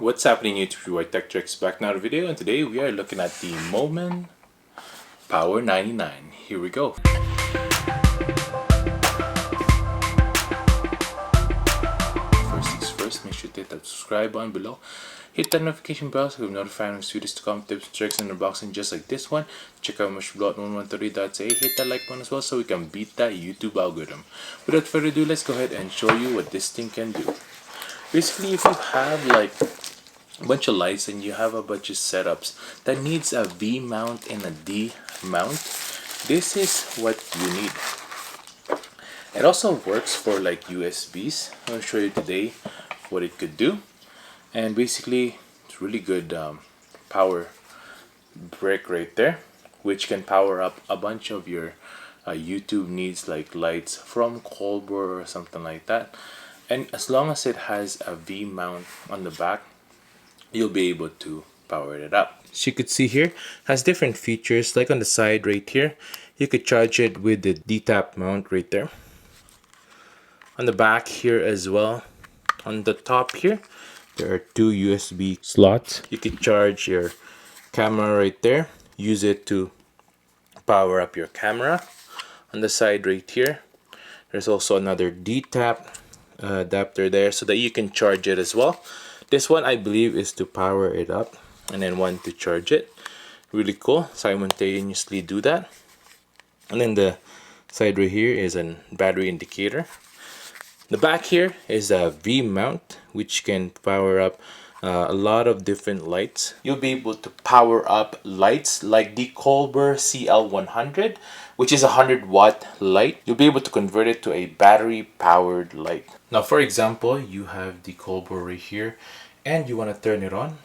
What's happening YouTube? Tech TRX back now with a video, and today we are looking at the MOMAN Power 99. Here we go. First things first, make sure to hit that subscribe button below. Hit that notification bell so you'll be notified when videos to come, tips, tricks, and unboxing just like this one. Check out my blog at 1130.ca. Hit that like button as well so we can beat that YouTube algorithm. Without further ado, let's go ahead and show you what this thing can do. Basically, if you have like a bunch of lights and you have a bunch of setups that needs a V mount and a D mount, this is what you need. It also works for like USBs. I'm going to show you today what it could do. And basically it's really good power brick right there, which can power up a bunch of your YouTube needs, like lights from Coinsquare or something like that. And as long as it has a V mount on the back, you'll be able to power it up. As you could see here, has different features. Like on the side right here, you could charge it with the D-tap mount right there. On the back here as well, on the top here, there are two USB slots. You could charge your camera right there, use it to power up your camera. On the side right here, there's also another D-tap adapter there so that you can charge it as well. This one I believe is to power it up, and then one to charge it. Really cool, simultaneously do that. And then the side right here is a battery indicator. The back here is a V mount, which can power up a lot of different lights. You'll be able to power up lights like the Coinsquare CL100, which is a 100-watt light. You'll be able to convert it to a battery powered light. Now, for example, you have the Coinsquare right here and you want to turn it on.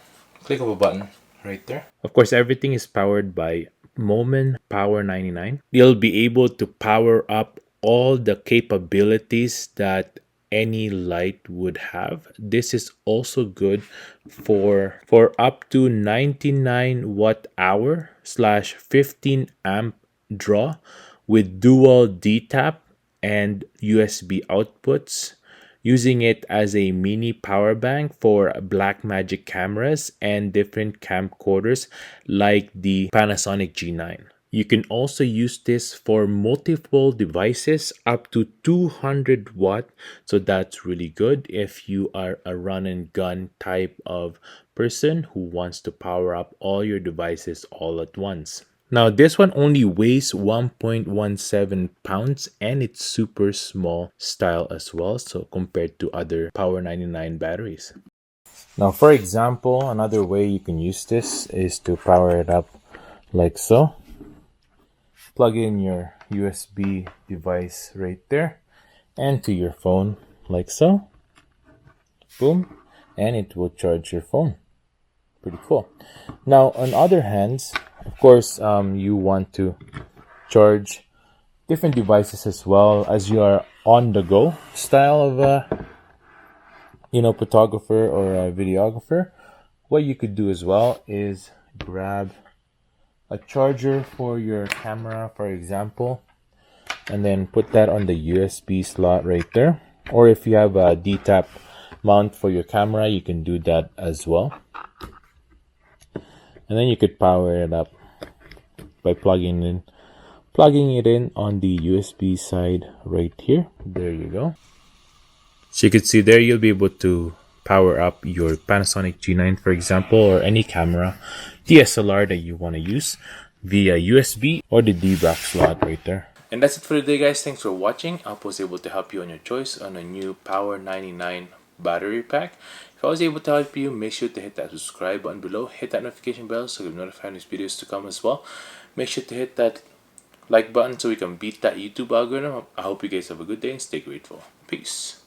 Click of a button right there. Of course, everything is powered by MOMAN Power 99. You'll be able to power up all the capabilities that any light would have. This is also good for up to 99 watt hour / 15 amp draw with dual D-tap and USB outputs, using it as a mini power bank for Blackmagic cameras and different camcorders like the Panasonic G9. You can also use this for multiple devices up to 200 watt. So that's really good if you are a run and gun type of person who wants to power up all your devices all at once. Now this one only weighs 1.17 pounds and it's super small style as well, so compared to other Power 99 batteries. Now for example, another way you can use this is to power it up like so. Plug in your USB device right there and to your phone like so. Boom, and it will charge your phone. Pretty cool. Now on other hands, of course, you want to charge different devices as well as you are on the go style of a photographer or a videographer. What you could do as well is grab a charger for your camera, for example, and then put that on the USB slot right there. Or if you have a D-tap mount for your camera, you can do that as well. And then you could power it up by plugging it in on the USB side right here. There you go. So you can see there, you'll be able to power up your Panasonic G9, for example, or any camera DSLR that you want to use via USB or the D-back slot right there. And that's it for today, guys. Thanks for watching. I hope I was able to help you on your choice on a new Power 99 battery pack. If I was able to help you, make sure to hit that subscribe button below, hit that notification bell so you'll be notified when these videos to come as well. Make sure to hit that like button so we can beat that YouTube algorithm. I hope you guys have a good day and stay grateful. Peace.